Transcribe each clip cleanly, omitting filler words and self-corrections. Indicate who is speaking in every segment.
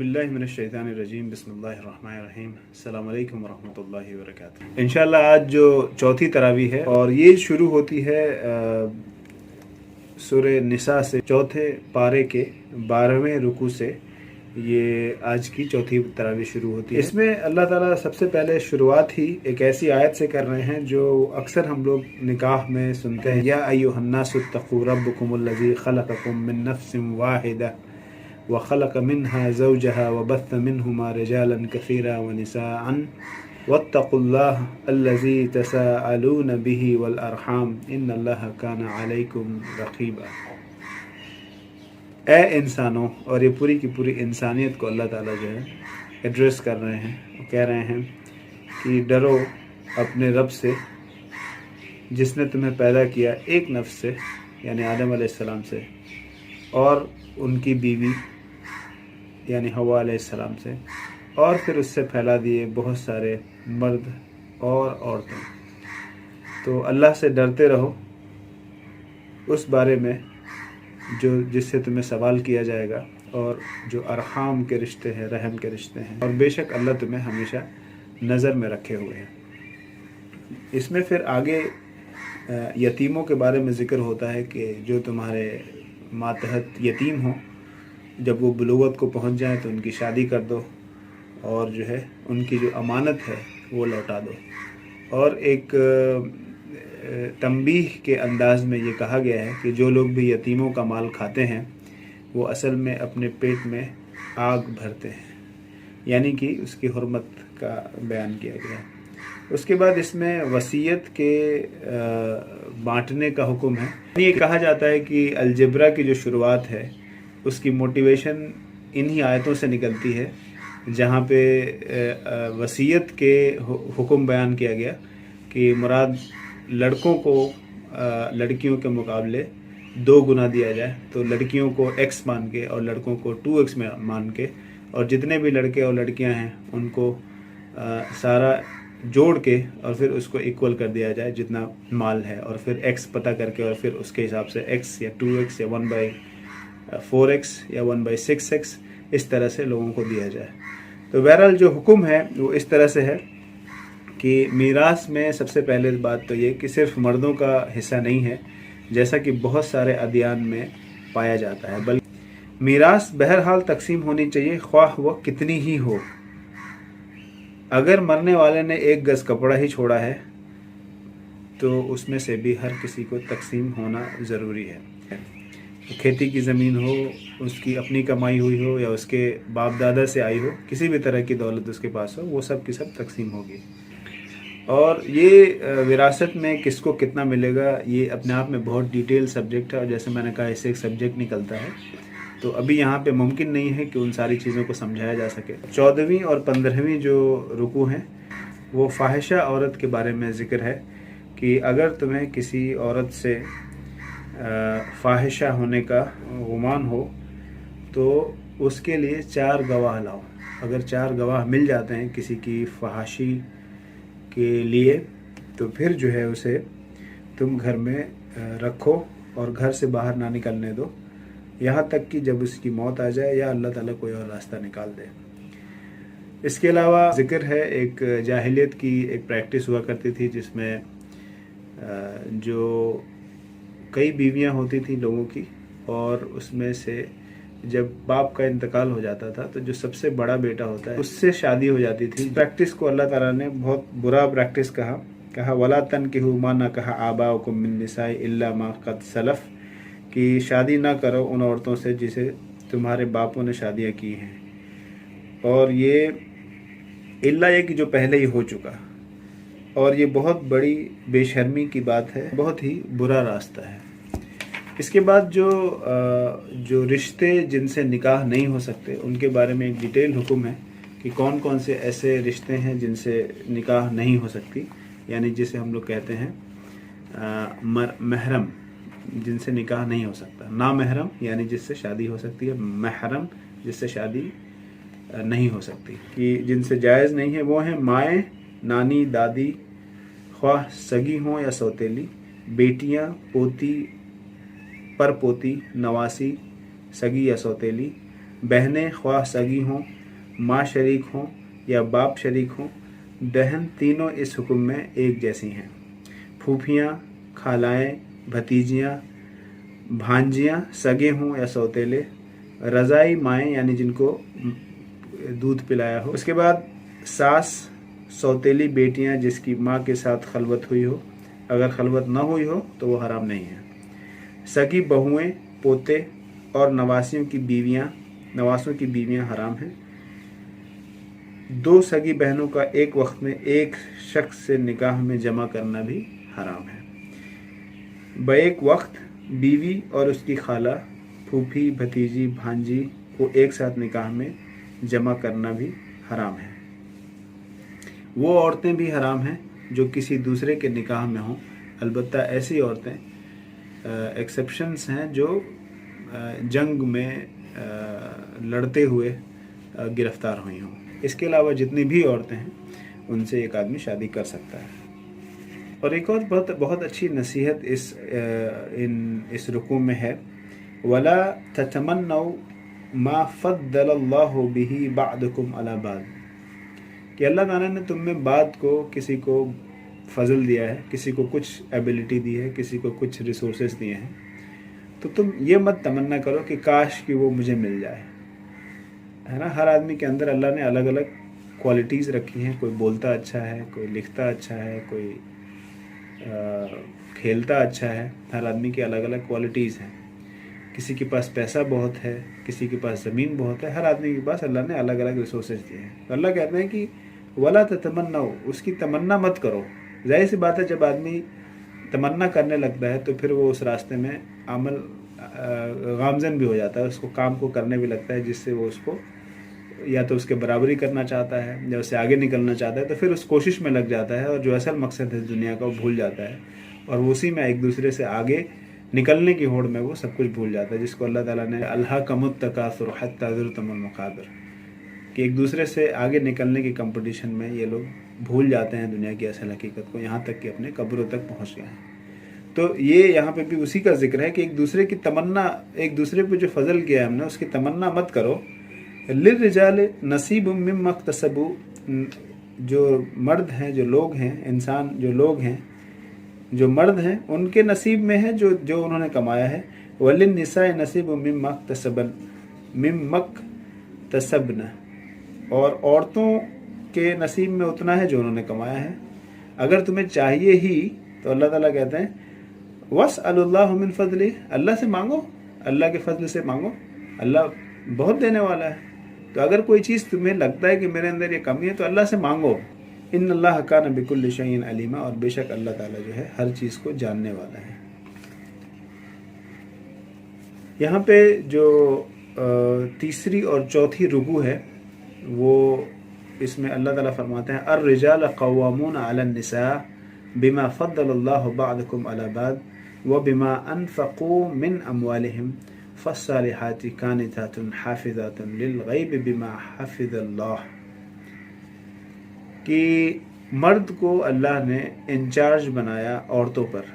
Speaker 1: औज़ुबिल्लाहि मिनश्शैतानिर्रजीम बिस्मिल्लाहिर्रहमानिर्रहीम अस्सलामु अलैकुम वरहमतुल्लाहि वबरकातुहू। इंशाअल्लाह आज जो चौथी तरावी है और ये शुरू होती है सूरह निसा से, चौथे पारे के 12वें रुकू से ये आज की चौथी तरावी शुरू होती है। इसमें अल्लाह ताला सबसे पहले शुरुआत ही एक ऐसी आयत से कर रहे हैं जो अक्सर हम लोग निकाह में सुनते हैं, या अय्युहन्नासुत्तक़ू रब्बकुमुल्लज़ी खलक़कुम मिन नफ्सिन वाहिदा व खलक़ मिन्हा ज़ौजहा व बस्स मिन्हुमा रिजालन कसीरा व निसाअन वत्तक़ुल्लाह अल्लज़ी तसाअलून बिही वल अरहाम इन्नल्लाह काना अलैकुम रक़ीबा। ए इंसानों, और ये पूरी की पूरी इंसानियत को अल्लाह ताला जो है एड्रेस कर रहे हैं, कह रहे हैं कि डरो अपने रब से जिसने तुम्हें पैदा किया एक नफ्स से, यानी आदम अलैहिस्सलाम से, और उनकी बीवी यानी हवा अलैहिस्सलाम से, और फिर उससे फैला दिए बहुत सारे मर्द और औरतें। तो अल्लाह से डरते रहो उस बारे में जिससे तुम्हें सवाल किया जाएगा, और जो अरहाम के रिश्ते हैं, रहम के रिश्ते हैं, और बेशक अल्लाह तुम्हें हमेशा नज़र में रखे हुए हैं। इसमें फिर आगे यतीमों के बारे में ज़िक्र होता है कि जो तुम्हारे मातहत यतीम हो, जब वो बुलूगत को पहुंच जाए तो उनकी शादी कर दो, और जो है उनकी जो अमानत है वो लौटा दो। और एक तंबीह के अंदाज में ये कहा गया है कि जो लोग भी यतीमों का माल खाते हैं वो असल में अपने पेट में आग भरते हैं, यानी कि उसकी हुर्मत का बयान किया गया है। उसके बाद इसमें वसीयत के बांटने का हुक्म है। ये कहा जाता है कि अलजबरा की जो शुरुआत है उसकी मोटिवेशन इन्हीं आयतों से निकलती है, जहाँ पे वसीयत के हुक्म बयान किया गया कि मुराद लड़कों को लड़कियों के मुकाबले 2 गुना दिया जाए, तो लड़कियों को x मान के और लड़कों को 2x में मान के, और जितने भी लड़के और लड़कियां हैं उनको सारा जोड़ के और फिर उसको इक्वल कर दिया जाए जितना माल है, और फिर x पता करके और फिर उसके हिसाब से x या 2x या 1/4x या 1/6x इस तरह से लोगों को दिया जाए। तो बहरहाल जो हुक्म है वो इस तरह से है कि मीरास में सबसे पहले बात तो ये कि सिर्फ मर्दों का हिस्सा नहीं है, जैसा कि बहुत सारे अदियान में पाया जाता है, बल्कि मीरास बहरहाल तकसीम होनी चाहिए, ख्वाह वो कितनी ही हो। अगर मरने वाले ने 1 गज़ कपड़ा ही छोड़ा है तो उसमें से भी हर किसी को तकसीम होना ज़रूरी है। खेती की ज़मीन हो, उसकी अपनी कमाई हुई हो, या उसके बाप दादा से आई हो, किसी भी तरह की दौलत उसके पास हो, वो सब की सब तकसीम होगी। और ये विरासत में किसको कितना मिलेगा ये अपने आप में बहुत डिटेल सब्जेक्ट है, और जैसे मैंने कहा इससे एक सब्जेक्ट निकलता है, तो अभी यहाँ पे मुमकिन नहीं है कि उन सारी चीज़ों को समझाया जा सके। 14वीं और 15वीं जो रुकू हैं वो फाहिशा औरत के बारे में ज़िक्र है कि अगर तुम्हें किसी औरत से फाहिशा होने का गुमान हो तो उसके लिए 4 गवाह लाओ। अगर 4 गवाह मिल जाते हैं किसी की फहाशी के लिए तो फिर जो है उसे तुम घर में रखो और घर से बाहर ना निकलने दो, यहाँ तक कि जब उसकी मौत आ जाए या अल्लाह ताला कोई और रास्ता निकाल दे। इसके अलावा ज़िक्र है एक जाहिलियत की एक प्रैक्टिस हुआ करती थी जिसमें जो कई बीवियां होती थी लोगों की, और उसमें से जब बाप का इंतकाल हो जाता था तो जो सबसे बड़ा बेटा होता है उससे शादी हो जाती थी। प्रैक्टिस को अल्लाह ताला ने बहुत बुरा प्रैक्टिस कहा वला तनकिहू मा नकहा आबाउकुम मिन निसाई इल्ला मा क़द सलफ़, कि शादी ना करो उन औरतों से जिसे तुम्हारे बापों ने शादियां की हैं, और ये इल्ला ये कि जो पहले ही हो चुका, और ये बहुत बड़ी बेशर्मी की बात है, बहुत ही बुरा रास्ता है। इसके बाद जो रिश्ते जिनसे निकाह नहीं हो सकते उनके बारे में एक डिटेल हुक्म है कि कौन कौन से ऐसे रिश्ते हैं जिनसे निकाह नहीं हो सकती, यानी जिसे हम लोग कहते हैं महरम, जिनसे निकाह नहीं हो सकता। ना महरम यानी जिससे शादी हो सकती है, महरम जिससे शादी नहीं हो सकती, कि जिनसे जायज़ नहीं है वो हैं माएँ, नानी, दादी, ख्वाह सगी हों या सौतेली, बेटियां, पोती, परपोती, नवासी, सगी या सौतेली, बहनें ख्वाह सगी हों, माँ शरीक हों या बाप शरीक हों, बहन तीनों इस हुक्म में एक जैसी हैं। फूफियाँ, खालाएँ, भतीजियाँ, भांजियाँ सगे हों या सौतेले, रज़ाई माएँ यानी जिनको दूध पिलाया हो। उसके बाद सास, सौतेली बेटियाँ जिसकी माँ के साथ खलवत हुई हो, अगर खलवत न हुई हो तो वो हराम नहीं है। सगी बहुएँ, पोते और नवासियों की बीवियाँ हराम हैं। दो सगी बहनों का एक वक्त में एक शख्स से निकाह में जमा करना भी हराम है। बैक वक्त बीवी और उसकी खाला, फूफी, भतीजी, भांजी को एक साथ निकाह में जमा करना भी हराम है। वो औरतें भी हराम हैं जो किसी दूसरे के निकाह में हों, अलबत्ता ऐसी औरतें एक्सेप्शंस हैं जो जंग में लड़ते हुए गिरफ्तार हुई हों। इसके अलावा जितनी भी औरतें हैं उनसे एक आदमी शादी कर सकता है। और एक और बहुत अच्छी नसीहत इस रुकू में है, वला ततमन्नौ मा फद्दलल्लाहु बिही बअदकुम अला बाद, कि अल्लाह ताला ने तुम में बाद को किसी को फजल दिया है, किसी को कुछ एबिलिटी दी है, किसी को कुछ रिसोर्सेज दिए हैं, तो तुम ये मत तमन्ना करो कि काश कि वो मुझे मिल जाए, है ना। हर आदमी के अंदर अल्लाह ने अलग अलग क्वालिटीज़ रखी हैं। कोई बोलता अच्छा है, कोई लिखता अच्छा है, कोई खेलता अच्छा है। हर आदमी की अलग अलग क्वालिटीज़ हैं। किसी के पास पैसा बहुत है, किसी के पास ज़मीन बहुत है। हर आदमी के पास अल्लाह ने अलग अलग रिसोर्सेज दिए हैं। तो अल्लाह कहते हैं कि वला ततमन्नाओ, उसकी तमन्ना मत करो। जाहिर सी बात है, जब आदमी तमन्ना करने लगता है तो फिर वो उस रास्ते में अमल गामजन भी हो जाता है, उसको काम को करने भी लगता है, जिससे वो उसको या तो उसके बराबरी करना चाहता है या उससे आगे निकलना चाहता है, तो फिर उस कोशिश में लग जाता है और जो असल मकसद है दुनिया का वो भूल जाता है, और उसी में एक दूसरे से आगे निकलने की होड़ में वो सब कुछ भूल जाता है, जिसको अल्लाह ताला ने अल्हाकुमुत तकासुर हत्ता ज़ुरतुमुल मक़ाबिर, कि एक दूसरे से आगे निकलने की कंपटीशन में ये लोग भूल जाते हैं दुनिया की असल हकीकत को, यहाँ तक कि अपने कब्रों तक पहुँच गए हैं। तो ये यहाँ पे भी उसी का जिक्र है कि एक दूसरे की तमन्ना, एक दूसरे पे जो फजल किया है हमने उसकी तमन्ना मत करो। लिर्रिजाल नसीब मिम्मा इक्तसबू, जो मर्द हैं, जो लोग हैं, इंसान जो लोग हैं, जो मर्द हैं, उनके नसीब में है जो उन्होंने कमाया है। वलिन निसाए नसीब मिम्मा इक्तसबन, और औरतों के नसीब में उतना है जो उन्होंने कमाया है। अगर तुम्हें चाहिए ही तो अल्लाह ताला कहते हैं वस्अलुल्लाहु मिन फज़लिही, अल्लाह से मांगो, अल्लाह के फजल से मांगो, अल्लाह बहुत देने वाला है। तो अगर कोई चीज़ तुम्हें लगता है कि मेरे अंदर ये कमी है तो अल्लाह से मांगो। इन्नल्लाह कान बिकुल्लि शैइन अलीमा, और बेशक अल्लाह ताला जो है हर चीज़ को जानने वाला है। यहाँ पे जो तीसरी और चौथी रुकू है वो, इसमें अल्लाह ताला फरमाते हैं अर्रिजाल क़व्वामून अलन निसा बिमा फ़द्दलल्लाहु बअदकुम अला बअद व बिमा अनफ़क़ू मिन अमवालिहिम फ़स्सालिहाति कानितातुन हाफ़िज़ातुन लिलग़ैबि बिमा हफ़िज़ल्लाह, कि मर्द को अल्लाह ने इंचार्ज बनाया औरतों पर।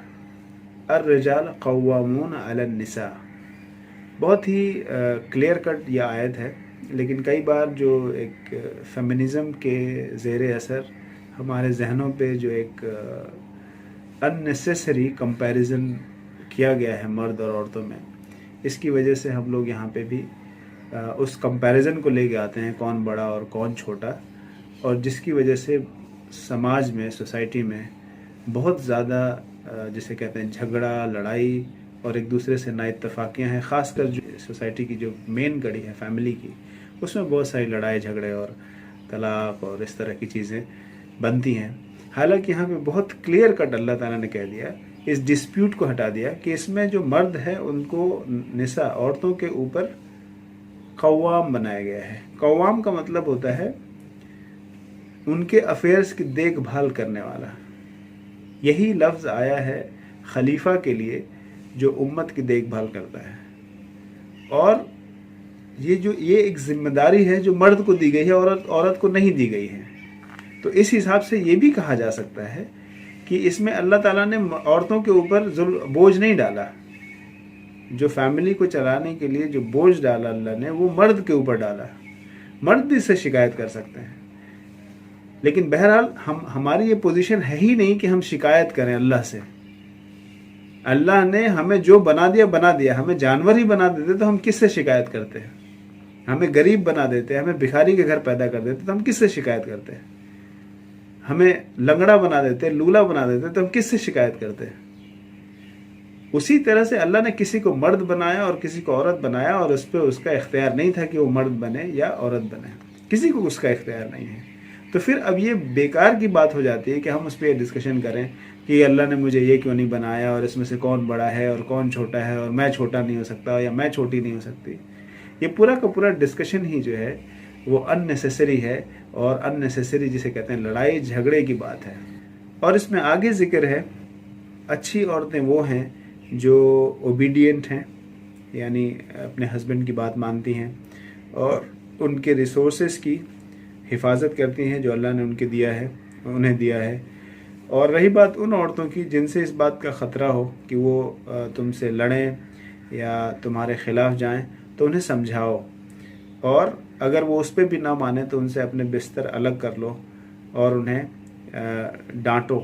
Speaker 1: अर्रिजाल क़व्वामून अलन निसा, बहुत ही क्लियर कट यह आयत है, लेकिन कई बार जो एक फेमिनिज़म के ज़ेर असर हमारे जहनों पे जो एक अननेसेसरी कंपैरिजन किया गया है मर्द और औरतों में, इसकी वजह से हम लोग यहाँ पे भी उस कंपैरिजन को लेके आते हैं, कौन बड़ा और कौन छोटा, और जिसकी वजह से समाज में, सोसाइटी में बहुत ज़्यादा जिसे कहते हैं झगड़ा, लड़ाई और एक दूसरे से नाइत्तफाकियाँ हैं। ख़ासकर जो सोसाइटी की जो मेन कड़ी है फैमिली की, उसमें बहुत सारी लड़ाई झगड़े और तलाक और इस तरह की चीज़ें बनती हैं। हालांकि यहाँ पे बहुत क्लियर कट अल्लाह ताला ने कह दिया, इस डिस्प्यूट को हटा दिया कि इसमें जो मर्द है उनको निसा, औरतों के ऊपर कव्वाम बनाया गया है। कव्वाम का मतलब होता है उनके अफेयर्स की देखभाल करने वाला। यही लफ्ज़ आया है खलीफा के लिए जो उम्मत की देखभाल करता है, और ये एक जिम्मेदारी है जो मर्द को दी गई है, औरत को नहीं दी गई है। तो इस हिसाब से ये भी कहा जा सकता है कि इसमें अल्लाह ताला ने औरतों के ऊपर बोझ नहीं डाला, जो फैमिली को चलाने के लिए जो बोझ डाला अल्लाह ने, वो मर्द के ऊपर डाला। मर्द भी इससे शिकायत कर सकते हैं, लेकिन बहरहाल हमारी ये पोजीशन है ही नहीं कि हम शिकायत करें अल्लाह से। अल्लाह ने हमें जो बना दिया, हमें जानवर ही बना देते तो हम किससे शिकायत करते हैं? हमें गरीब बना देते, हमें भिखारी के घर पैदा कर देते तो हम किससे शिकायत करते हैं? हमें लंगड़ा बना देते, लूला बना देते तो हम किससे शिकायत करते हैं? उसी तरह से अल्लाह ने किसी को मर्द बनाया और किसी को औरत बनाया, और उस पर उसका इख्तियार नहीं था कि वो मर्द बने या औरत बने, किसी को उसका इख्तियार नहीं है। तो फिर अब ये बेकार की बात हो जाती है कि हम उस पर डिस्कशन करें कि अल्लाह ने मुझे ये क्यों नहीं बनाया, और इसमें से कौन बड़ा है और कौन छोटा है, और मैं छोटा नहीं हो सकता या मैं छोटी नहीं हो सकती। ये पूरा का पूरा डिस्कशन ही जो है वो अननेसेसरी है, और अननेसेसरी जिसे कहते हैं लड़ाई झगड़े की बात है। और इसमें आगे जिक्र है अच्छी औरतें वो हैं जो ओबीडियंट हैं, यानी अपने हस्बैंड की बात मानती हैं और उनके रिसोर्सेज की हिफाजत करती हैं जो अल्लाह ने उन्हें दिया है। और रही बात उन औरतों की जिनसे इस बात का ख़तरा हो कि वो तुमसे लड़ें या तुम्हारे ख़िलाफ़ जाएं, तो उन्हें समझाओ, और अगर वो उस पर भी ना माने तो उनसे अपने बिस्तर अलग कर लो और उन्हें डांटो।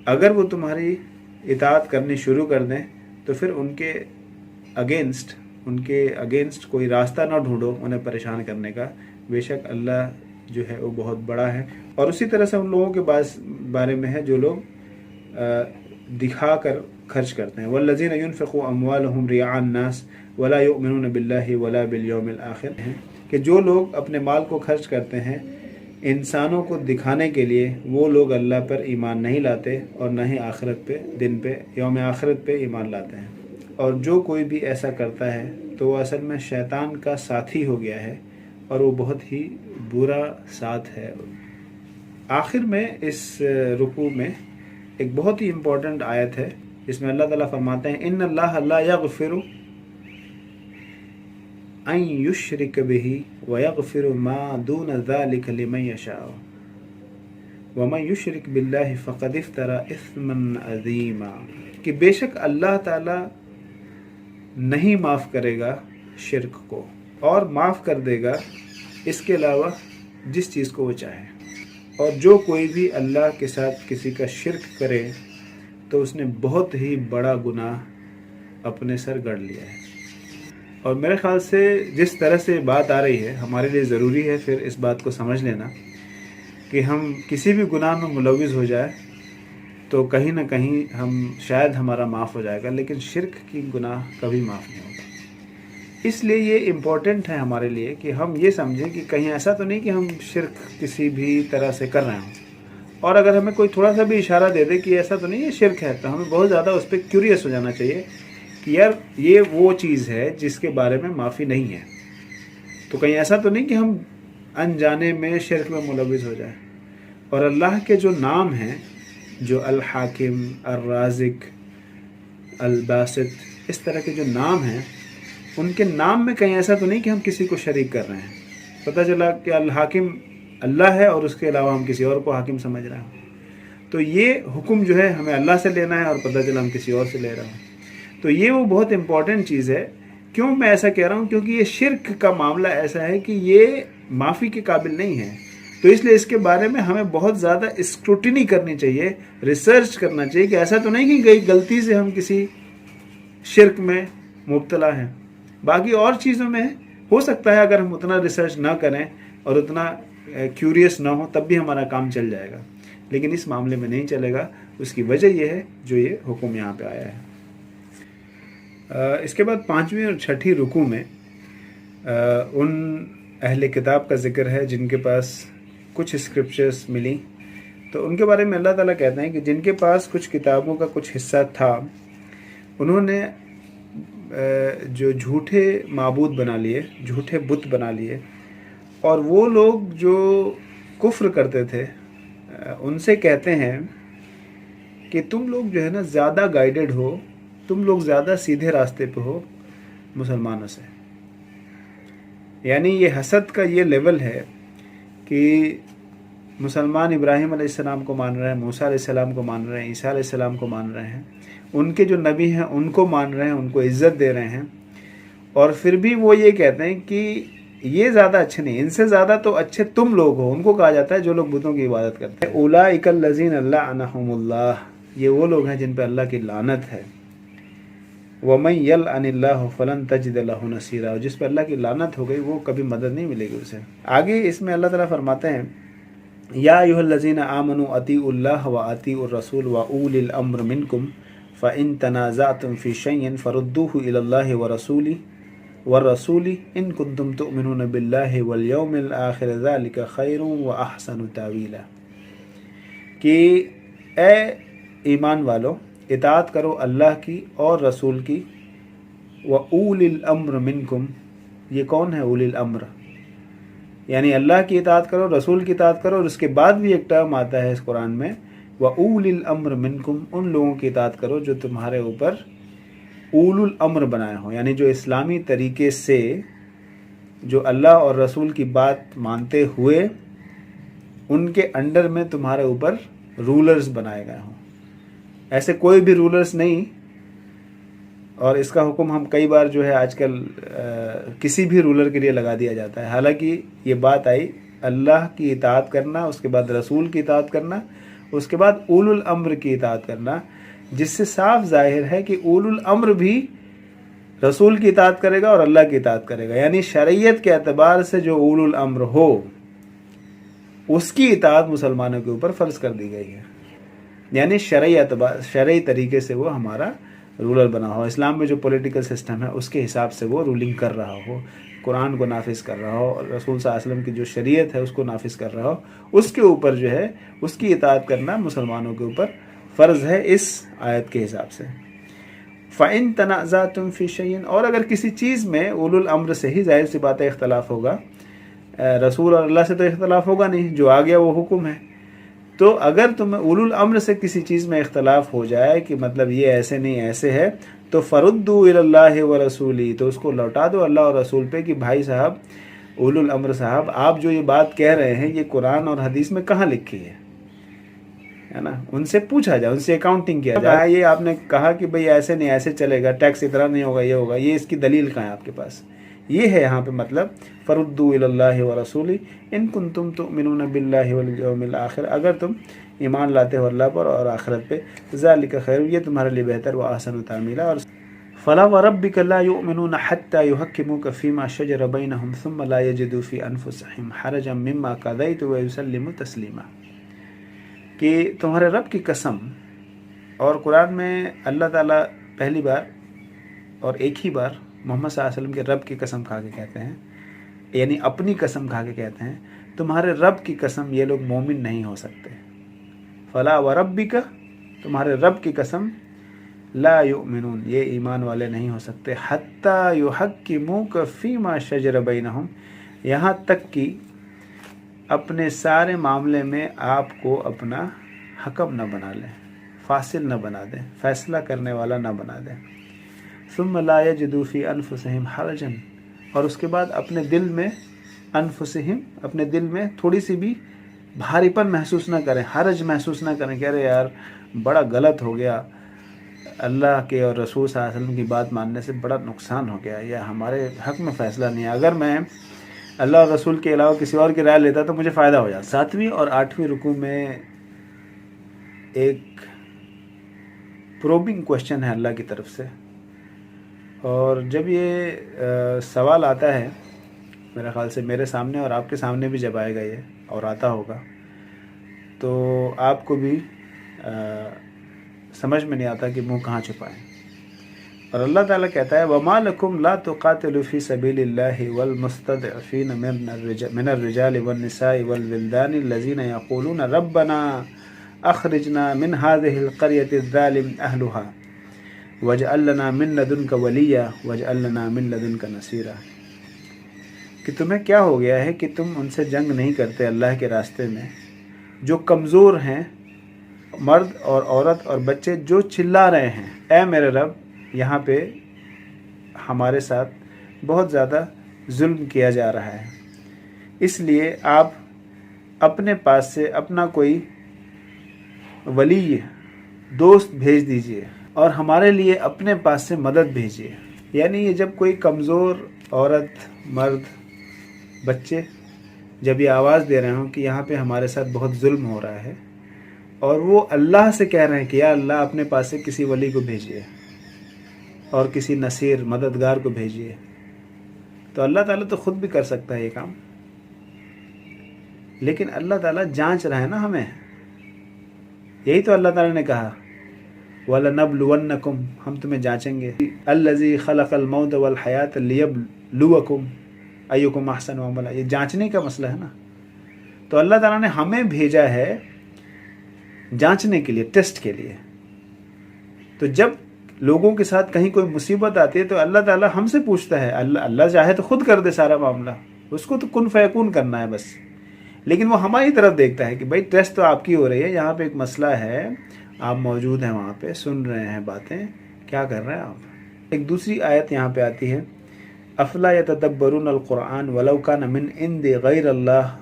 Speaker 1: अगर वो तुम्हारी इताअत करनी शुरू कर दें तो फिर उनके अगेंस्ट कोई रास्ता ना ढूंढो उन्हें परेशान करने का। बेशक अल्लाह जो है वो बहुत बड़ा है। और उसी तरह से उन लोगों के बारे में है जो लोग दिखा कर खर्च करते हैं। वल्लज़ीना युनफ़िक़ू अम्वालहुम रियाअन नास वला युमिनून बिल्लाहि वला बिल यौमिल आखिर, कि जो लोग अपने माल को खर्च करते हैं इंसानों को दिखाने के लिए, वो लोग अल्लाह पर ईमान नहीं लाते और न ही आखिरत पे यौम आखिरत पे ईमान लाते हैं। और जो कोई भी ऐसा करता है तो वो असल में शैतान का साथी हो गया है, और वो बहुत ही बुरा साथ है। आखिर में इस रुकू में एक बहुत ही इम्पोर्टेंट आयत है जिसमें अल्लाह ताला फरमाते हैं इन्नल्लाह ला यग़फ़िरु अन युश्रिक बिही व यग़फ़िरु मा दून ज़ालिक लिमन यशाअ व मन युश्रिक बिल्लाहि फ़क़द इफ़्तरा इस्मन अज़ीमा, कि बेशक अल्लाह ताला नहीं माफ़ करेगा शिर्क को, और माफ़ कर देगा इसके अलावा जिस चीज़ को वो चाहे। और जो कोई भी अल्लाह के साथ किसी का शिर्क करे तो उसने बहुत ही बड़ा गुनाह अपने सर गढ़ लिया है। और मेरे ख़्याल से जिस तरह से बात आ रही है, हमारे लिए ज़रूरी है फिर इस बात को समझ लेना कि हम किसी भी गुनाह में मुलविज़ हो जाए तो कहीं ना कहीं शायद हमारा माफ़ हो जाएगा, लेकिन शिर्क की गुनाह कभी माफ़ नहीं होगा। इसलिए ये इम्पोर्टेंट है हमारे लिए कि हम ये समझें कि कहीं ऐसा तो नहीं कि हम शिर्क किसी भी तरह से कर रहे हों, और अगर हमें कोई थोड़ा सा भी इशारा दे दे कि ऐसा तो नहीं है शिर्क है, तो हमें बहुत ज़्यादा उस पर क्यूरियस हो जाना चाहिए कि यार ये वो चीज़ है जिसके बारे में माफ़ी नहीं है। तो कहीं ऐसा तो नहीं कि हम अनजाने में शिर्क में मुलविज़ हो जाए। और अल्लाह के जो नाम हैं, जो अल हाकिम, अल राज़िक, अल बासित, इस तरह के जो नाम हैं, उनके नाम में कहीं ऐसा तो नहीं कि हम किसी को शरीक कर रहे हैं। पता चला कि अल हाकिम अल्लाह है और उसके अलावा हम किसी और को हाकिम समझ रहे हैं, तो ये हुक्म जो है हमें अल्लाह से लेना है और पता चला हम किसी और से ले रहे हैं। तो ये वो बहुत इंपॉर्टेंट चीज़ है। क्यों मैं ऐसा कह रहा हूँ? क्योंकि ये शिर्क का मामला ऐसा है कि ये माफ़ी के काबिल नहीं है। तो इसलिए इसके बारे में हमें बहुत ज़्यादा स्क्रूटिनी करनी चाहिए, रिसर्च करना चाहिए कि ऐसा तो नहीं कि गलती से हम किसी शिर्क में मुब्तला हैं। बाकी और चीज़ों में हो सकता है अगर हम उतना रिसर्च ना करें और उतना क्यूरियस ना हो तब भी हमारा काम चल जाएगा, लेकिन इस मामले में नहीं चलेगा। उसकी वजह यह है जो ये हुक्म यहाँ पे आया है। इसके बाद 5वीं और 6ठी रुकू में उन अहले किताब का जिक्र है जिनके पास कुछ स्क्रिप्चर्स मिली। तो उनके बारे में अल्लाह ताला कहते हैं कि जिनके पास कुछ किताबों का कुछ हिस्सा था, उन्होंने जो झूठे माबूद बना लिए, झूठे बुत बना लिए, और वो लोग जो कुफ्र करते थे उनसे कहते हैं कि तुम लोग जो है ना ज़्यादा गाइडेड हो, तुम लोग ज़्यादा सीधे रास्ते पे हो मुसलमानों से। यानी ये हसद का ये लेवल है कि मुसलमान इब्राहीम अलैहिस्सलाम को मान रहे हैं, मूसा अलैहिस्सलाम को मान रहे हैं, ईसा अलैहिस्सलाम को मान रहे हैं, उनके जो नबी हैं उनको मान रहे हैं, उनको इज़्ज़त दे रहे हैं, और फिर भी वो ये कहते हैं कि ये ज़्यादा अच्छे नहीं, इनसे ज़्यादा तो अच्छे तुम लोग हो। उनको कहा जाता है जो लोग बुतों की इबादत करते हैं। उलाइकल लज़ीन लअनहुमुल्लाह, ये वो लोग हैं जिन पर अल्लाह की लानत है। वमन यलअनिल्लाहु फलन तजिद लहु नसीरा, और जिस पर अल्लाह की लानत हो गई वो कभी मदद नहीं मिलेगी उसे। आगे इसमें अल्लाह ताला फरमाते हैं, या अय्युहल्लज़ीना आमनू अतीउल्लाह व अतीउर रसूल व उलिल अम्र मिनकुम फ़इन तनाज़अतुम फ़ी शैइन फ़रुद्दूहु इलल्लाहि व रसूली इन कुंतुम तुअमिनून बिल्लाहि वल यौमिल आखिर ज़ालिका खैरुन व अहसनु तावीला, कि ए ईमान वालो इताअत करो अल्लाह की और रसूल की, व उलिल अम्र मिनकुम, ये कौन है उलिल अम्र, यानी अल्लाह की इताअत करो, रसूल की इताअत करो, और उसके बाद भी एक टर्म आता है इस कुरान में, व उलिल अम्र मिनकुम, उन लोगों की इताअत करो जो तुम्हारे ऊपर उलुल अम्र बनाए हो, यानी जो इस्लामी तरीके से, जो अल्लाह और रसूल की बात मानते हुए उनके अंडर में तुम्हारे ऊपर रूलर्स बनाए गए हों। ऐसे कोई भी रूलर्स नहीं, और इसका हुक्म हम कई बार जो है आजकल किसी भी रूलर के लिए लगा दिया जाता है। हालांकि ये बात आई अल्लाह की इताअत करना, उसके बाद रसूल की इताअत करना, उसके बाद उलुल अम्र की इताअत करना, जिससे साफ जाहिर है कि उलुल अम्र भी रसूल की इताअत करेगा और अल्लाह की इताअत करेगा। यानी शरीयत के एतबार से जो उलुल अम्र हो उसकी इताअत मुसलमानों के ऊपर फ़र्ज़ कर दी गई है, यानी शरई तरीके से वो हमारा रूलर बना हो। इस्लाम में जो पॉलिटिकल सिस्टम है उसके हिसाब से वो रूलिंग कर रहा हो, कुरान को नाफिज कर रहा हो, और रसूल सल्लल्लाहु अलैहि वसल्लम की जो शरीयत है उसको नाफिज कर रहा हो, उसके ऊपर जो है उसकी इताअत करना मुसलमानों के ऊपर फ़र्ज़ है इस आयत के हिसाब से। फ़इन तनाज़अतुम फ़ी शैइन, और अगर किसी चीज़ में उलुल अम्र से ही ज़ाहिर सी बात है इख्तलाफ होगा, रसूल और अल्लाह से तो इख्तलाफ होगा नहीं, जो आ गया वो हुक्म है। तो अगर तुम्हें उलुल अम्र से किसी चीज़ में इख्तलाफ हो जाए कि मतलब ये ऐसे नहीं ऐसे है, तो फ़रुद्दू इलल्लाहि व रसूली, तो उसको लौटा दो अल्लाह और रसूल पे कि भाई साहब, उलुल अम्र साहब, आप जो ये बात कह रहे हैं ये कुरान और हदीस में कहाँ लिखी है ना। उनसे पूछा जाए, उनसे अकाउंटिंग किया जाए। ये आपने कहा कि भाई ऐसे नहीं ऐसे चलेगा, टैक्स इतना नहीं होगा, ये होगा, ये इसकी दलील कहाँ है आपके पास। ये है यहाँ पे मतलब फ़रुद्दू इलल्लाहि व रसूली इन कुंतुम तुमिनून बिल्लाहि वल यौमिल आखिर, अगर तुम ईमान लाते हो अल्लाह पर और आखिरत पे, ज़ालिका खैर, ये तुम्हारे लिए बेहतर, व अहसनु तामीला। और फला व रब्बिक ला युमिनून हत्ता युहक्किमुक फ़ीमा शजर बैनहुम सुम्मा ला यजिदू फ़ी अनफुसिहिम हरजम मिम्मा क़ज़ैतु व युसल्लिमू तस्लीमा, कि तुम्हारे रब की कसम। और कुरान में अल्लाह ताला पहली बार और एक ही बार मोहम्मद सल्लल्लाहु अलैहि वसल्लम के रब की कसम खा के कहते हैं, यानी अपनी कसम खा के कहते हैं, तुम्हारे रब की कसम ये लोग मोमिन नहीं हो सकते। फला व रब्बिका, तुम्हारे रब की कसम, ला युमिनून, ये ईमान वाले नहीं हो सकते, हत्ता युहक्किमुक फ़ीमा शजर बैनहुम, यहाँ तक कि अपने सारे मामले में आपको अपना हकम न बना लें, फासिल न बना दें, फैसला करने वाला न बना दें। सुम्मा ला यजिदू फ़ी अनफुसिहिम हरजन, और उसके बाद अपने दिल में, अनफुसिहिम, अपने दिल में थोड़ी सी भी भारीपन महसूस ना करें, हरज महसूस ना करें कि अरे यार बड़ा गलत हो गया, अल्लाह के और रसूल सल्लल्लाहु अलैहि वसल्लम की बात मानने से बड़ा नुकसान हो गया, या हमारे हक़ में फ़ैसला नहीं है, अगर मैं अल्लाह और रसूल के अलावा किसी और की राय लेता तो मुझे फ़ायदा हो जाता। 7वीं और 8वीं रुकू में एक प्रोबिंग क्वेश्चन है अल्लाह की तरफ से, और जब ये सवाल आता है मेरे ख़्याल से मेरे सामने और आपके सामने भी जब आएगा ये और आता होगा, तो आपको भी समझ में नहीं आता कि मुंह कहाँ छुपाएं। और अल्लाह ताला कहता है, वमा लकुम ला तुक़ातिलू फ़ी सबीलिल्लाहि वल मुस्तदअफ़ीन मिनर रिजालि वन निसाइ वल विल्दानि लज़ीना यक़ूलूना रब्बना अख़रिजना मिन हाज़िहिल क़रयति ज़ालिम अहलुहा वजअल लना मिन लदुनका वलिया वजअल लना मिन लदुनका नसीरा, कि तुम्हें क्या हो गया है कि तुम उनसे जंग नहीं करते अल्लाह के रास्ते में जो कमज़ोर हैं, मर्द और औरत और बच्चे जो चिल्ला रहे हैं, ऐ मेरे रब यहाँ पे हमारे साथ बहुत ज़्यादा जुल्म किया जा रहा है, इसलिए आप अपने पास से अपना कोई वली, दोस्त भेज दीजिए, اور ہمارے لیے اپنے پاس سے مدد بھیجیے. یعنی یہ جب کوئی کمزور عورت، مرد، بچے جب یہ آواز دے رہے ہوں کہ یہاں پہ ہمارے ساتھ بہت ظلم ہو رہا ہے، اور وہ اللہ سے کہہ رہے ہیں کہ یا اللہ اپنے پاس سے کسی ولی کو بھیجیے اور کسی نصیر مددگار کو بھیجیے، تو اللہ تعالیٰ تو خود بھی کر سکتا ہے یہ کام، لیکن اللہ تعالیٰ جانچ رہا ہے نا ہمیں. یہی تو اللہ تعالیٰ نے کہا وَلَنَبْلُوَنَّكُمْ، ہم تمہیں جانچیں گے. الَّذِي خَلَقَ الْمَوْتَ وَالْحَيَاةَ لِيَبْلُوَكُمْ أَيُّكُمْ أَحْسَنُ عَمَلًا. یہ جانچنے کا مسئلہ ہے نا. تو اللہ تعالیٰ نے ہمیں بھیجا ہے جانچنے کے لیے، ٹیسٹ کے لیے. تو جب لوگوں کے ساتھ کہیں کوئی مصیبت آتی ہے تو اللہ تعالیٰ ہم سے پوچھتا ہے. اللہ چاہے تو خود کر دے سارا معاملہ، اس کو تو کن فیکون کرنا ہے بس، لیکن وہ ہماری طرف دیکھتا ہے کہ بھائی ٹیسٹ تو آپ کی ہو رہی ہے، یہاں پہ ایک مسئلہ ہے، آپ موجود ہیں وہاں پہ، سن رہے ہیں باتیں، کیا کر رہے ہیں آپ. ایک دوسری آیت یہاں پہ آتی ہے افلا یتدبرون القرآن ولو کان من عند غیر اللہ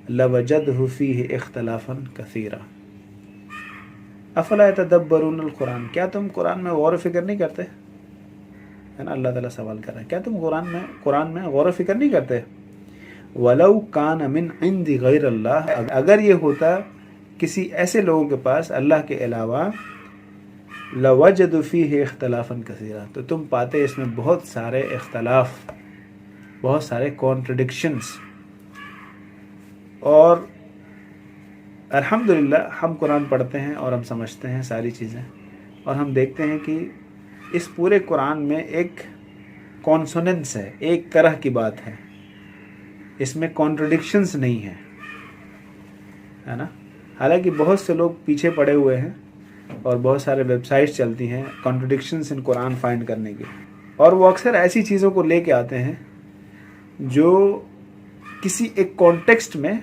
Speaker 1: لوجدہ فیہ اختلافا کثیرا. افلا یتدبرون القرآن، کیا تم قرآن میں غور و فکر نہیں کرتے؟ ہے نا، اللہ تعالیٰ سوال کر رہا ہے، کیا تم قرآن میں غور و فکر نہیں کرتے؟ ولو کان من عند غیر اللہ، اگر یہ ہوتا کسی ایسے لوگوں کے پاس اللہ کے علاوہ، لوجدوا فیہ اختلافا کثیرا، تو تم پاتے اس میں بہت سارے اختلاف، بہت سارے کانٹرڈکشنز. اور الحمدللہ ہم قرآن پڑھتے ہیں اور ہم سمجھتے ہیں ساری چیزیں، اور ہم دیکھتے ہیں کہ اس پورے قرآن میں ایک کانسوننس ہے، ایک طرح کی بات ہے، اس میں کانٹرڈکشنز نہیں ہیں، ہے نا. حالانکہ بہت سے لوگ پیچھے پڑے ہوئے ہیں اور بہت سارے ویب سائٹس چلتی ہیں کانٹرڈکشنز ان قرآن فائنڈ کرنے کی، اور وہ اکثر ایسی چیزوں کو لے کے آتے ہیں جو کسی ایک کانٹیکسٹ میں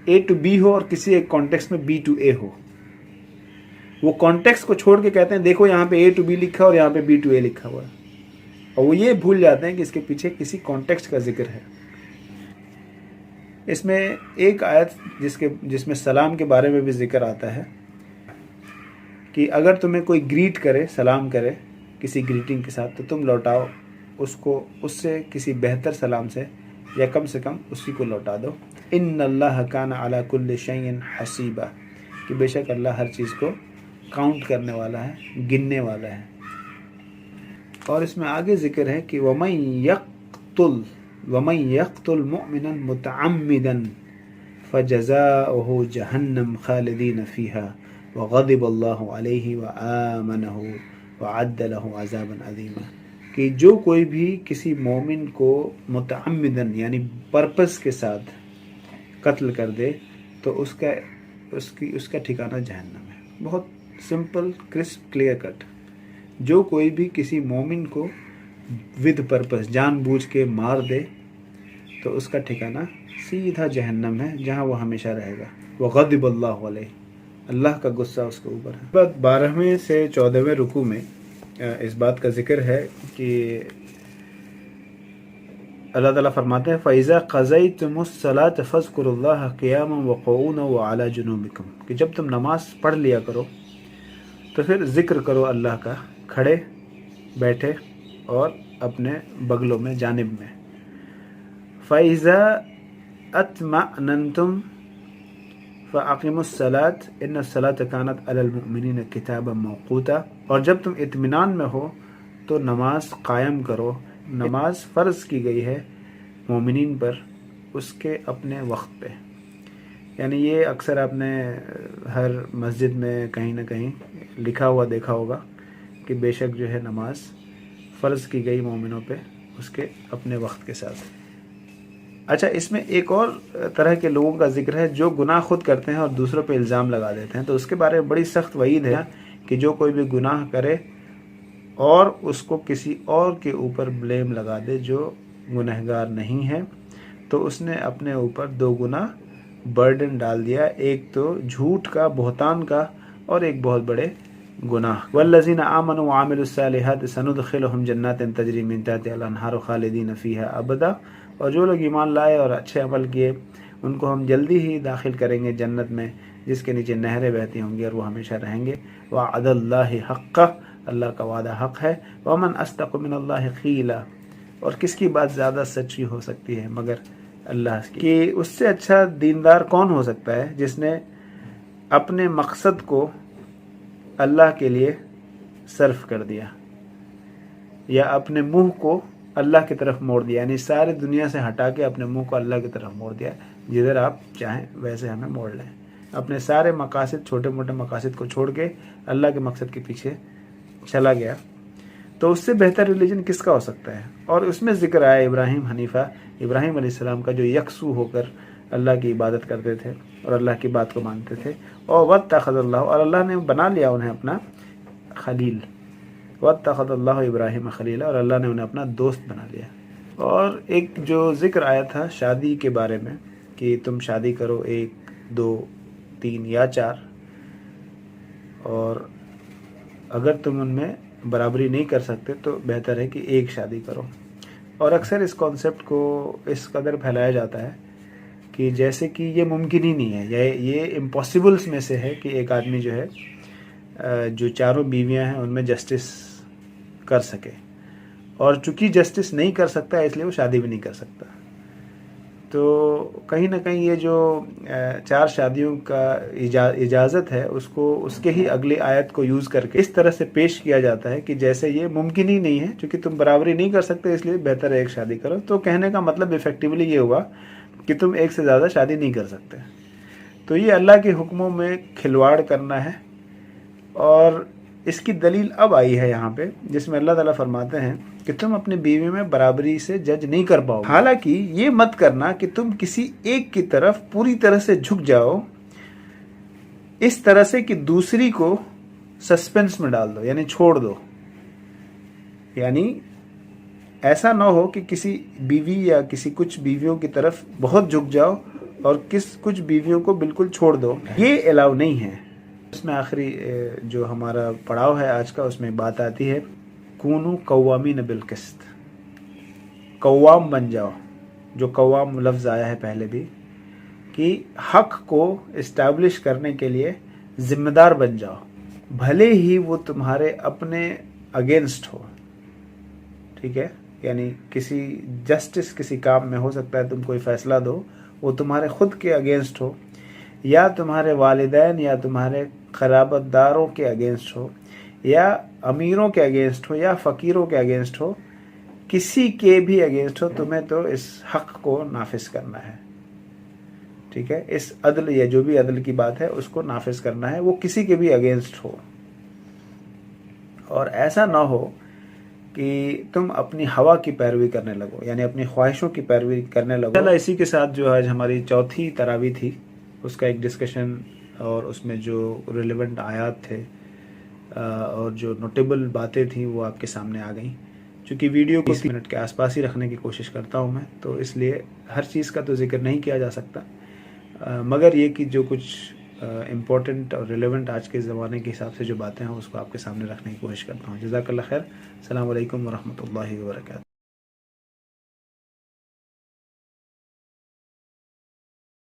Speaker 1: A to B ہو اور کسی ایک کانٹیکسٹ میں B to A ہو. وہ کانٹیکسٹ کو چھوڑ کے کہتے ہیں دیکھو یہاں پہ A to B لکھا اور یہاں پہ B to A لکھا ہوا ہے، اور وہ یہ بھول جاتے ہیں کہ اس کے پیچھے کسی کانٹیکسٹ کا ذکر ہے. اس میں ایک آیت جس میں سلام کے بارے میں بھی ذکر آتا ہے کہ اگر تمہیں کوئی گریٹ کرے، سلام کرے کسی گریٹنگ کے ساتھ، تو تم لوٹاؤ اس کو اس سے کسی بہتر سلام سے، یا کم سے کم اسی کو لوٹا دو. ان اللہ کان علی کل شیء حسیبا، کہ بے شک اللہ ہر چیز کو کاؤنٹ کرنے والا ہے، گننے والا ہے. اور اس میں آگے ذکر ہے کہ وَمَن يَقْتُلْ مُؤْمِنًا مُتَعَمِّدًا فَجَزَاؤُهُ جَهَنَّمُ خَالِدِينَ فِيهَا وَغَضِبَ اللَّهُ عَلَيْهِ وَآمَنَهُ وَعَدَّ لَهُ عَذَابًا عَظِيمًا. کہ جو کوئی بھی کسی مومن کو متعمدن یعنی پرپس کے ساتھ قتل کر دے تو اس کا ٹھکانہ جہنم ہے. بہت سمپل، کرسپ، کلیئر کٹ. جو کوئی بھی کسی مومن کو ود پرپس جان بوجھ کے مار دے تو اس کا ٹھکانہ سیدھا جہنم ہے، جہاں وہ ہمیشہ رہے گا. وغضب اللہ علیہ، اللہ کا غصہ اس کے اوپر ہے. 12ویں سے 14ویں رکوع میں اس بات کا ذکر ہے کہ اللہ تعالیٰ فرماتے ہیں فَإِذَا قَضَيْتُمُ الصَّلَاةَ فَاذْكُرُوا اللَّهَ قِيَامًا وَقُعُودًا وَعَلَى جُنُوبِكُمْ، کہ جب تم نماز پڑھ لیا کرو تو پھر ذکر کرو اللہ کا کھڑے، بیٹھے اور اپنے بغلوں میں، جانب میں. فَإِذَا أَطْمَأْنَنْتُمْ فَأَقِيمُوا الصَّلَاةَ إِنَّ الصَّلَاةَ كَانَتْ عَلَى الْمُؤْمِنِينَ كِتَابًا مَوْقُوتًا، اور جب تم اطمینان میں ہو تو نماز قائم کرو. نماز فرض کی گئی ہے مومنین پر اس کے اپنے وقت پہ. یعنی یہ اکثر آپ نے ہر مسجد میں کہیں نہ کہیں لکھا ہوا دیکھا ہوگا کہ بے شک جو ہے نماز فرض کی گئی مومنوں پہ اس کے اپنے وقت کے ساتھ. اچھا، اس میں ایک اور طرح کے لوگوں کا ذکر ہے جو گناہ خود کرتے ہیں اور دوسروں پہ الزام لگا دیتے ہیں. تو اس کے بارے میں بڑی سخت وعید ہے کہ جو کوئی بھی گناہ کرے اور اس کو کسی اور کے اوپر بلیم لگا دے جو گنہگار نہیں ہے، تو اس نے اپنے اوپر 2 گنا برڈن ڈال دیا، ایک تو جھوٹ کا، بہتان کا، اور ایک بہت بڑے گناہ. والذین آمنوا وعملوا الصالحات سندخلهم جنات تجری من تحتها الانہار خالدین فیہا ابدا، اور جو لوگ ایمان لائے اور اچھے عمل کیے ان کو ہم جلدی ہی داخل کریں گے جنت میں، جس کے نیچے نہریں بہتی ہوں گی، اور وہ ہمیشہ رہیں گے۔ وعد اللہ حق، اللہ کا وعدہ حق ہے۔ ومن اصدق من اللہ قیلا، اور کس کی بات زیادہ سچی ہو سکتی ہے مگر اللہ کی، کہ اس سے اچھا دیندار کون ہو سکتا ہے جس نے اپنے مقصد کو اللہ کے لیے صرف کر دیا، یا اپنے منہ کو اللہ کی طرف موڑ دیا، یعنی ساری دنیا سے ہٹا کے اپنے منہ کو اللہ کی طرف موڑ دیا، جدھر آپ چاہیں ویسے ہمیں موڑ لیں، اپنے سارے مقاصد، چھوٹے موٹے مقاصد کو چھوڑ کے اللہ کے مقصد کے پیچھے چلا گیا، تو اس سے بہتر ریلیجن کس کا ہو سکتا ہے؟ اور اس میں ذکر آیا ابراہیم حنیفہ، ابراہیم علیہ السلام کا، جو یکسو ہو کر اللہ کی عبادت کرتے تھے اور اللہ کی بات کو مانتے تھے، اور واتخذ اللہ، اور اللہ نے بنا لیا انہیں اپنا خلیل، واتخذ اللہ ابراہیم خلیلا، اور اللہ نے انہیں اپنا دوست بنا لیا۔ اور ایک جو ذکر آیا تھا شادی کے بارے میں، کہ تم شادی کرو 1 2 3 یا 4، اور اگر تم ان میں برابری نہیں کر سکتے تو بہتر ہے کہ 1 شادی کرو۔ اور اکثر اس کانسیپٹ کو اس قدر پھیلایا جاتا ہے کہ جیسے کہ یہ ممکن ہی نہیں ہے، یا یہ امپاسبلس میں سے ہے کہ ایک آدمی جو ہے جو 4 بیویاں ہیں ان میں جسٹس کر سکے، اور چونکہ جسٹس نہیں کر سکتا ہے اس لیے وہ شادی بھی نہیں کر سکتا۔ تو کہیں نہ کہیں یہ جو 4 شادیوں کا اجازت ہے، اس کو اس کے ہی اگلی آیت کو یوز کر کے اس طرح سے پیش کیا جاتا ہے کہ جیسے یہ ممکن ہی نہیں ہے، چونکہ تم برابری نہیں کر سکتے اس لیے بہتر ہے 1 شادی کرو۔ تو کہنے کا مطلب ایفیکٹیولی یہ ہوا کہ تم 1 سے زیادہ شادی نہیں کر سکتے۔ تو یہ اللہ کے حکموں میں کھلواڑ کرنا ہے، اور اس کی دلیل اب آئی ہے یہاں پہ، جس میں اللہ تعالیٰ فرماتے ہیں کہ تم اپنی بیوی میں برابری سے جج نہیں کر پاؤ، حالانکہ یہ مت کرنا کہ تم کسی ایک کی طرف پوری طرح سے جھک جاؤ، اس طرح سے کہ دوسری کو سسپینس میں ڈال دو، یعنی چھوڑ دو، یعنی ایسا نہ ہو کہ کسی بیوی یا کچھ بیویوں کی طرف بہت جھک جاؤ اور کچھ بیویوں کو بالکل چھوڑ دو، یہ الاؤ نہیں ہے۔ اس میں آخری جو ہمارا پڑاؤ ہے آج کا، اس میں بات آتی ہے کونو قوامین بالقسط، قوام بن جاؤ، جو قوام لفظ آیا ہے پہلے بھی، کہ حق کو اسٹیبلش کرنے کے لیے ذمہ دار بن جاؤ، بھلے ہی وہ تمہارے اپنے اگینسٹ ہو، ٹھیک ہے؟ یعنی کسی جسٹس کسی کام میں ہو سکتا ہے تم کوئی فیصلہ دو، وہ تمہارے خود کے اگینسٹ ہو، یا تمہارے والدین یا تمہارے قرابت داروں کے اگینسٹ ہو، یا امیروں کے اگینسٹ ہو، یا فقیروں کے اگینسٹ ہو، کسی کے بھی اگینسٹ ہو، تمہیں تو اس حق کو نافذ کرنا ہے، ٹھیک ہے؟ اس عدل یا جو بھی عدل کی بات ہے اس کو نافذ کرنا ہے، وہ کسی کے بھی اگینسٹ ہو۔ اور ایسا نہ ہو کہ تم اپنی ہوا کی پیروی کرنے لگو، یعنی اپنی خواہشوں کی پیروی کرنے لگو۔ چلا اسی کے ساتھ جو آج ہماری 4تھی تراویح تھی، اس کا ایک ڈسکشن، اور اس میں جو ریلیونٹ آیات تھے اور جو نوٹیبل باتیں تھیں وہ آپ کے سامنے آ گئیں۔ چونکہ ویڈیو کو 30 منٹ کے آس پاس ہی رکھنے کی کوشش کرتا ہوں میں، تو اس لیے ہر چیز کا تو ذکر نہیں کیا جا سکتا، مگر یہ کہ جو کچھ امپورٹنٹ اور ریلیونٹ آج کے زمانے کے حساب سے جو باتیں ہیں اس کو آپ کے سامنے رکھنے کی کوشش کرتا ہوں۔ جزاک اللہ خیر۔ السلام علیکم ورحمۃ اللہ وبرکاتہ۔